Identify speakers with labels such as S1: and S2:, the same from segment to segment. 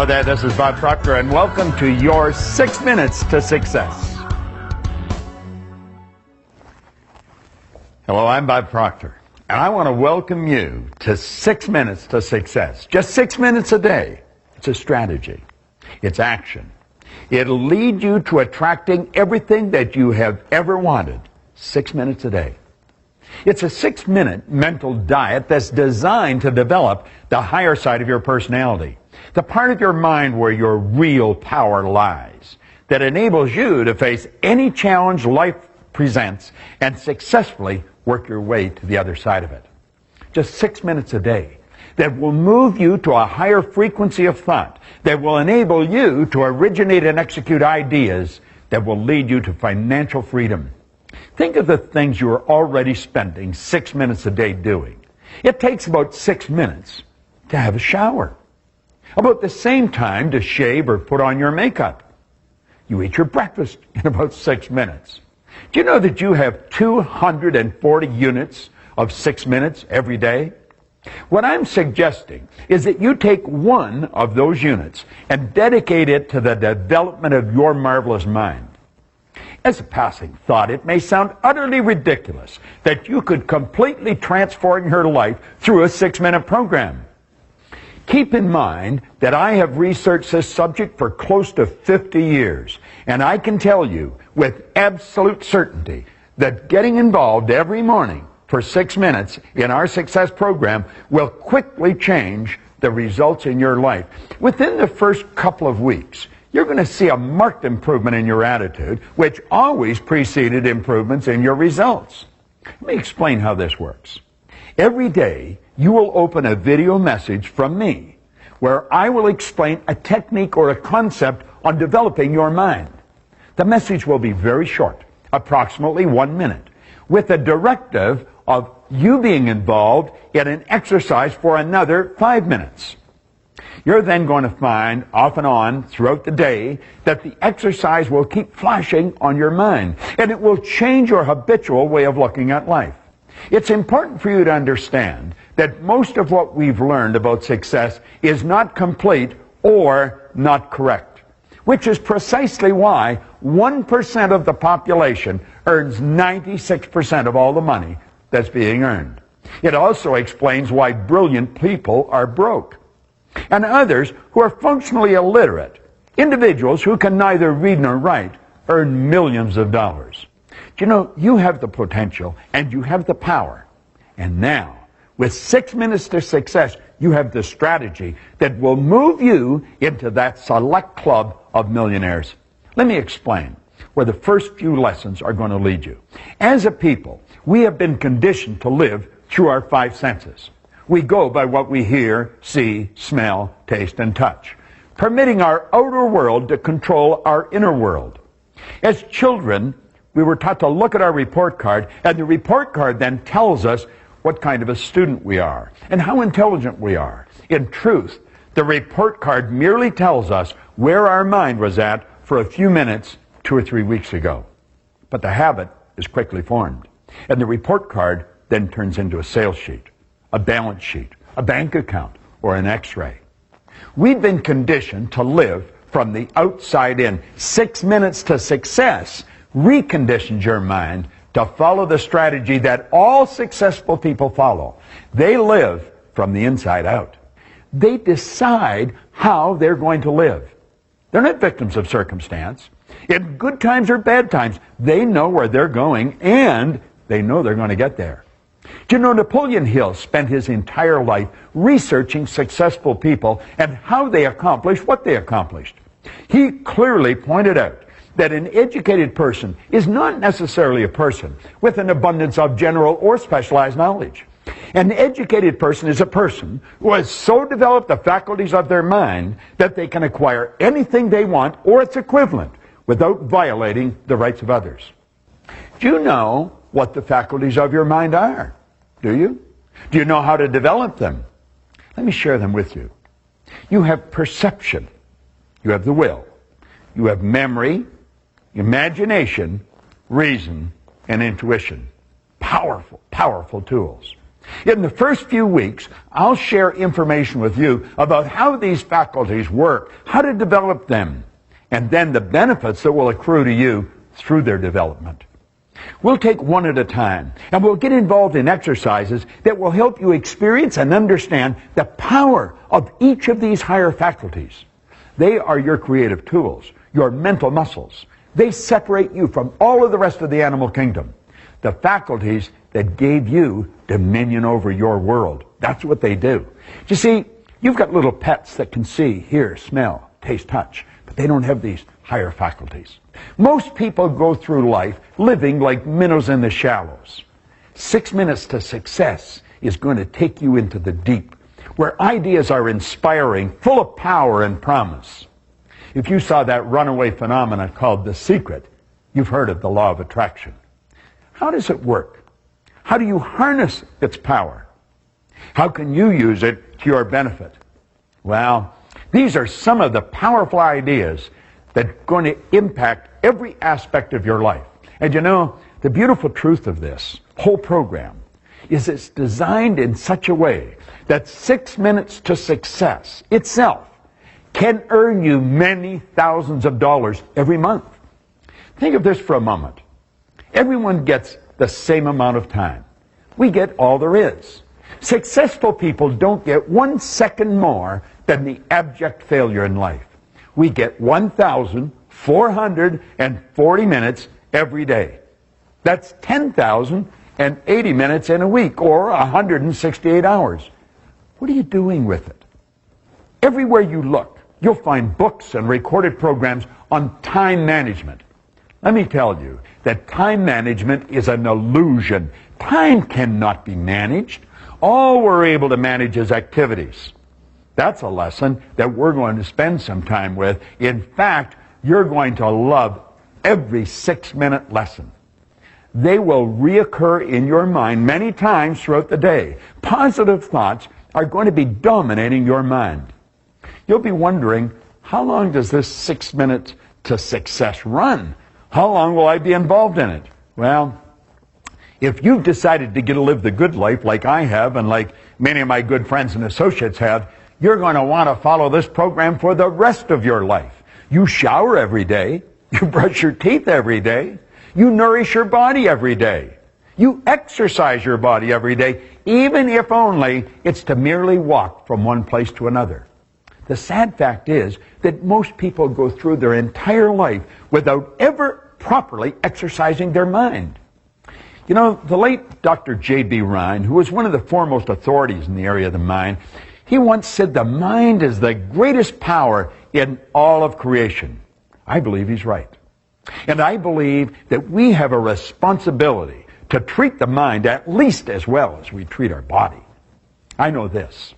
S1: Hello there, this is Bob Proctor, and welcome to your 6 Minutes to Success. Hello, I'm Bob Proctor, and I want to welcome you to 6 Minutes to Success. Just 6 minutes a day. It's a strategy. It's action. It'll lead you to attracting everything that you have ever wanted. 6 minutes a day. It's a 6-minute mental diet that's designed to develop the higher side of your personality, the part of your mind where your real power lies, that enables you to face any challenge life presents and successfully work your way to the other side of it. Just 6 minutes a day that will move you to a higher frequency of thought, that will enable you to originate and execute ideas that will lead you to financial freedom. Think of the things you are already spending 6 minutes a day doing. It takes about 6 minutes to have a shower, about the same time to shave or put on your makeup. You eat your breakfast in about 6 minutes. Do you know that you have 240 units of 6 minutes every day? What I'm suggesting is that you take one of those units and dedicate it to the development of your marvelous mind. As a passing thought, it may sound utterly ridiculous that you could completely transform your life through a 6-minute program. Keep in mind that I have researched this subject for close to 50 years, and I can tell you with absolute certainty that getting involved every morning for 6 minutes in our success program will quickly change the results in your life. Within the first couple of weeks, you're going to see a marked improvement in your attitude, which always preceded improvements in your results. Let me explain how this works. Every day, you will open a video message from me where I will explain a technique or a concept on developing your mind. The message will be very short, approximately 1 minute, with a directive of you being involved in an exercise for another 5 minutes. You're then going to find, off and on, throughout the day, that the exercise will keep flashing on your mind, and it will change your habitual way of looking at life. It's important for you to understand that most of what we've learned about success is not complete or not correct, which is precisely why 1% of the population earns 96% of all the money that's being earned. It also explains why brilliant people are broke, and others who are functionally illiterate, individuals who can neither read nor write, earn millions of dollars. Do you know, you have the potential and you have the power. And now, with 6 minutes to success, you have the strategy that will move you into that select club of millionaires. Let me explain where the first few lessons are going to lead you. As a people, we have been conditioned to live through our 5 senses. We go by what we hear, see, smell, taste, and touch, permitting our outer world to control our inner world. As children, we were taught to look at our report card, and the report card then tells us what kind of a student we are and how intelligent we are. In truth, the report card merely tells us where our mind was at for a few minutes 2 or 3 weeks ago. But the habit is quickly formed, and the report card then turns into a sales sheet, a balance sheet, a bank account, or an x-ray. We've been conditioned to live from the outside in. 6 minutes to success reconditions your mind to follow the strategy that all successful people follow. They live from the inside out. They decide how they're going to live. They're not victims of circumstance. In good times or bad times, they know where they're going, and they know they're going to get there. Do you know Napoleon Hill spent his entire life researching successful people and how they accomplished what they accomplished? He clearly pointed out that an educated person is not necessarily a person with an abundance of general or specialized knowledge. An educated person is a person who has so developed the faculties of their mind that they can acquire anything they want or its equivalent without violating the rights of others. Do you know what the faculties of your mind are? Do you? Do you know how to develop them? Let me share them with you. You have perception. You have the will. You have memory, imagination, reason, and intuition. Powerful, powerful tools. In the first few weeks, I'll share information with you about how these faculties work, how to develop them, and then the benefits that will accrue to you through their development. We'll take one at a time, and we'll get involved in exercises that will help you experience and understand the power of each of these higher faculties. They are your creative tools, your mental muscles. They separate you from all of the rest of the animal kingdom. The faculties that gave you dominion over your world. That's what they do. You see, you've got little pets that can see, hear, smell, taste, touch, but they don't have these higher faculties. Most people go through life living like minnows in the shallows. 6 minutes to success is going to take you into the deep, where ideas are inspiring, full of power and promise. If you saw that runaway phenomenon called The Secret, you've heard of the law of attraction. How does it work? How do you harness its power? How can you use it to your benefit? Well, these are some of the powerful ideas that are going to impact every aspect of your life. And you know, the beautiful truth of this whole program is it's designed in such a way that 6 minutes to success itself can earn you many thousands of dollars every month. Think of this for a moment. Everyone gets the same amount of time. We get all there is. Successful people don't get 1 second more than the abject failure in life. We get 1,440 minutes every day. That's 10,080 minutes in a week, or 168 hours. What are you doing with it? Everywhere you look, you'll find books and recorded programs on time management. Let me tell you that time management is an illusion. Time cannot be managed. All we're able to manage is activities. That's a lesson that we're going to spend some time with. In fact, you're going to love every 6-minute lesson. They will reoccur in your mind many times throughout the day. Positive thoughts are going to be dominating your mind. You'll be wondering, how long does this 6 minutes to success run? How long will I be involved in it? Well, if you've decided to live the good life like I have and like many of my good friends and associates have, you're going to want to follow this program for the rest of your life. You shower every day. You brush your teeth every day. You nourish your body every day. You exercise your body every day, even if only it's to merely walk from one place to another. The sad fact is that most people go through their entire life without ever properly exercising their mind. You know, the late Dr. J.B. Rhine, who was one of the foremost authorities in the area of the mind, he once said the mind is the greatest power in all of creation. I believe he's right. And I believe that we have a responsibility to treat the mind at least as well as we treat our body. I know this.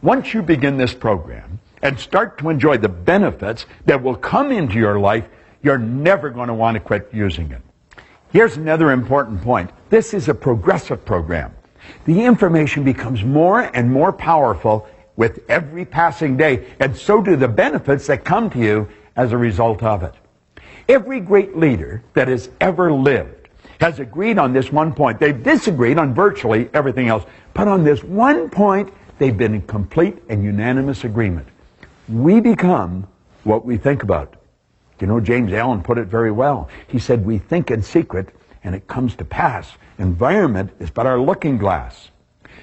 S1: Once you begin this program and start to enjoy the benefits that will come into your life, you're never going to want to quit using it. Here's another important point. This is a progressive program. The information becomes more and more powerful with every passing day, and so do the benefits that come to you as a result of it. Every great leader that has ever lived has agreed on this one point. They've disagreed on virtually everything else, but on this one point, they've been in complete and unanimous agreement. We become what we think about. You know, James Allen put it very well. He said, we think in secret, and it comes to pass. Environment is but our looking glass.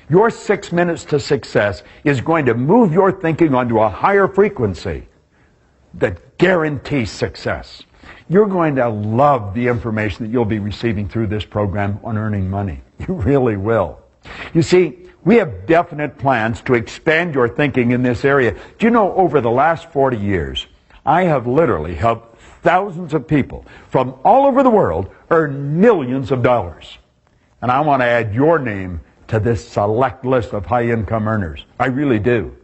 S1: Your 6 minutes to success is going to move your thinking onto a higher frequency that guarantees success. You're going to love the information that you'll be receiving through this program on earning money. You really will. You see, we have definite plans to expand your thinking in this area. Do you know, over the last 40 years, I have literally helped thousands of people from all over the world earn millions of dollars. And I want to add your name to this select list of high-income earners. I really do.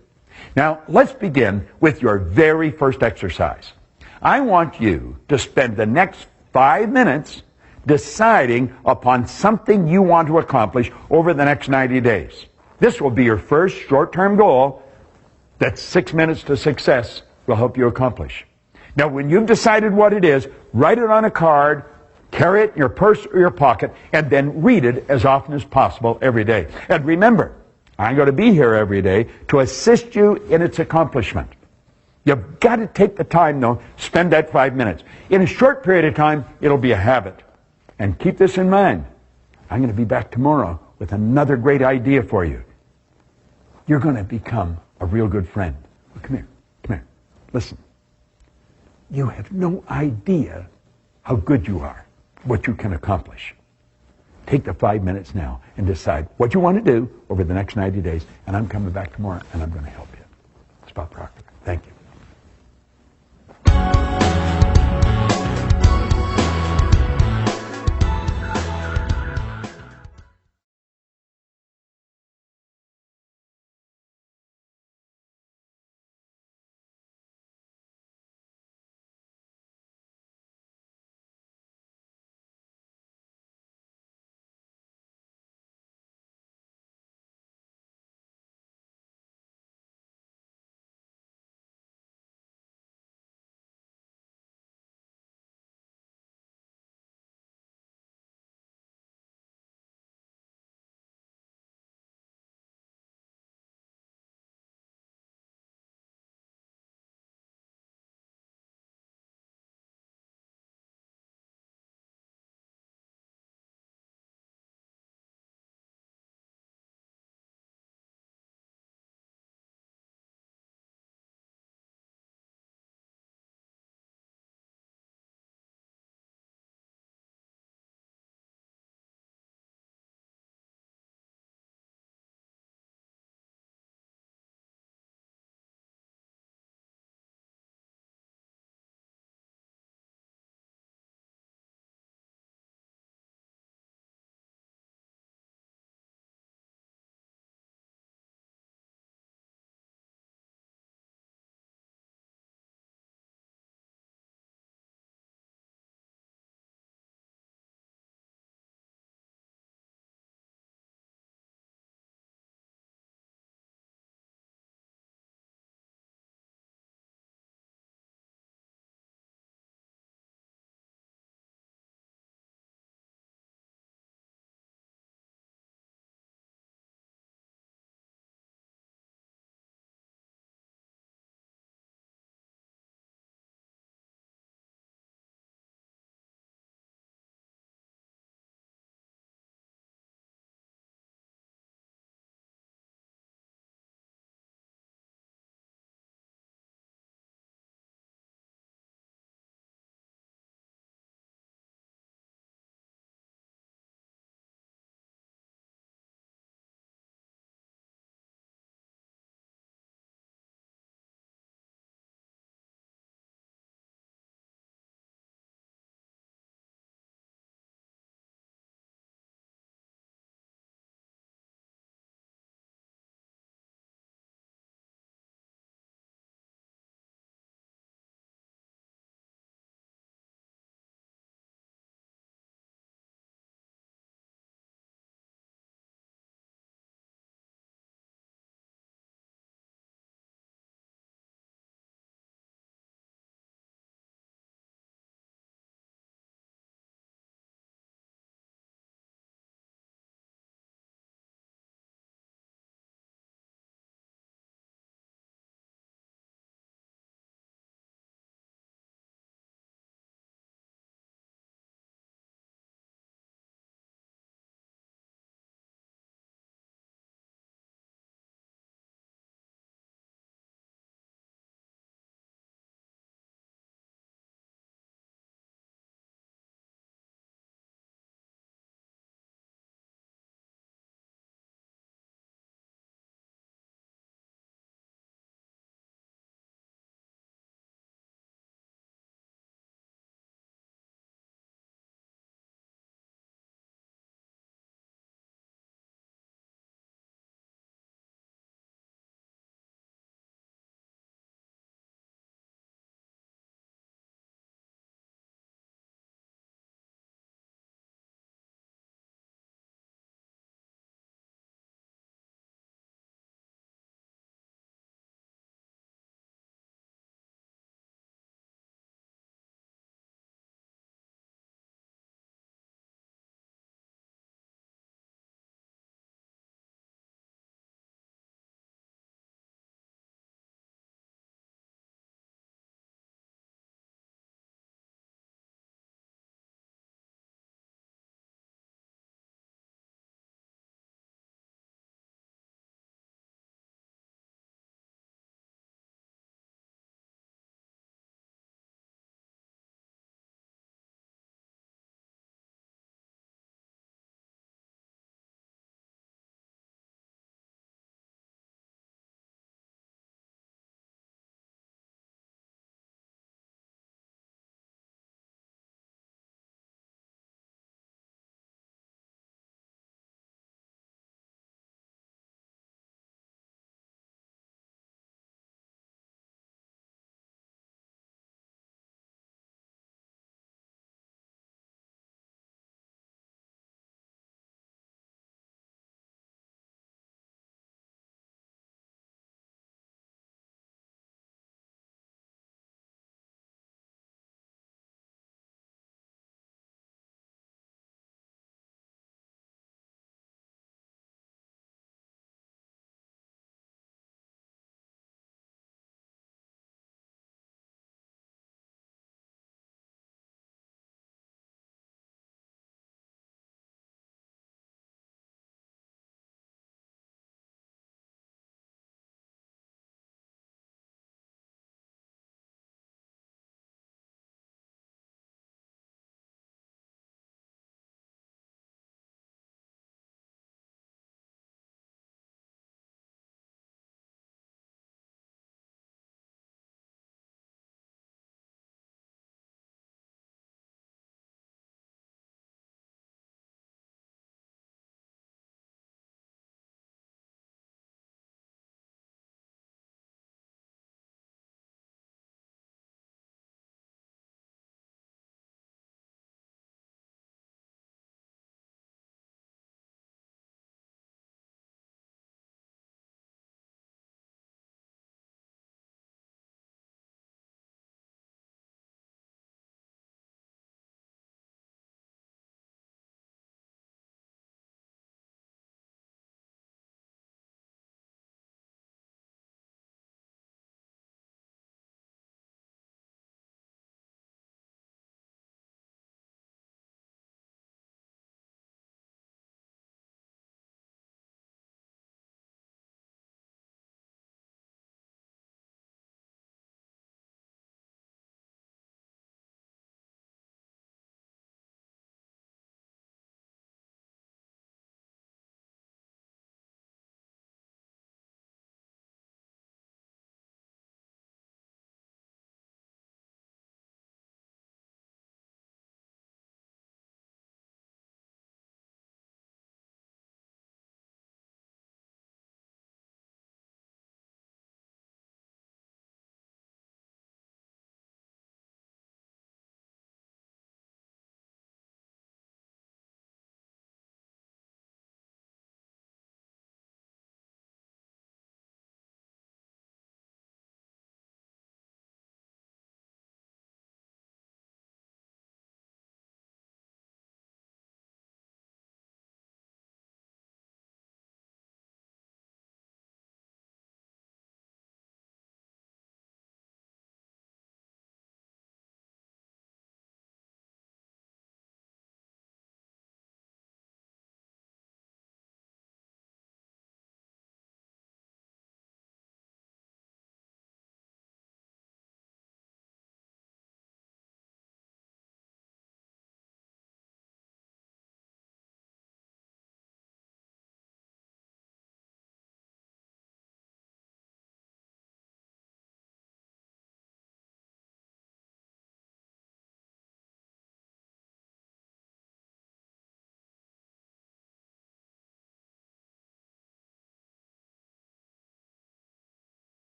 S1: Now, let's begin with your very first exercise. I want you to spend the next 5 minutes deciding upon something you want to accomplish over the next 90 days. This will be your first short-term goal that 6 minutes to success will help you accomplish. Now, when you've decided what it is, write it on a card, Carry it in your purse or your pocket, and then read it as often as possible every day. And remember, I'm going to be here every day to assist you in its accomplishment. You've got to take the time, though, spend that 5 minutes. In a short period of time, it'll be a habit. And keep this in mind. I'm going to be back tomorrow with another great idea for you. You're going to become a real good friend. Come here. Come here. Listen. You have no idea how good you are, what you can accomplish. Take the 5 minutes now and decide what you want to do over the next 90 days, and I'm coming back tomorrow, and I'm going to help you. It's Bob Proctor. Thank you.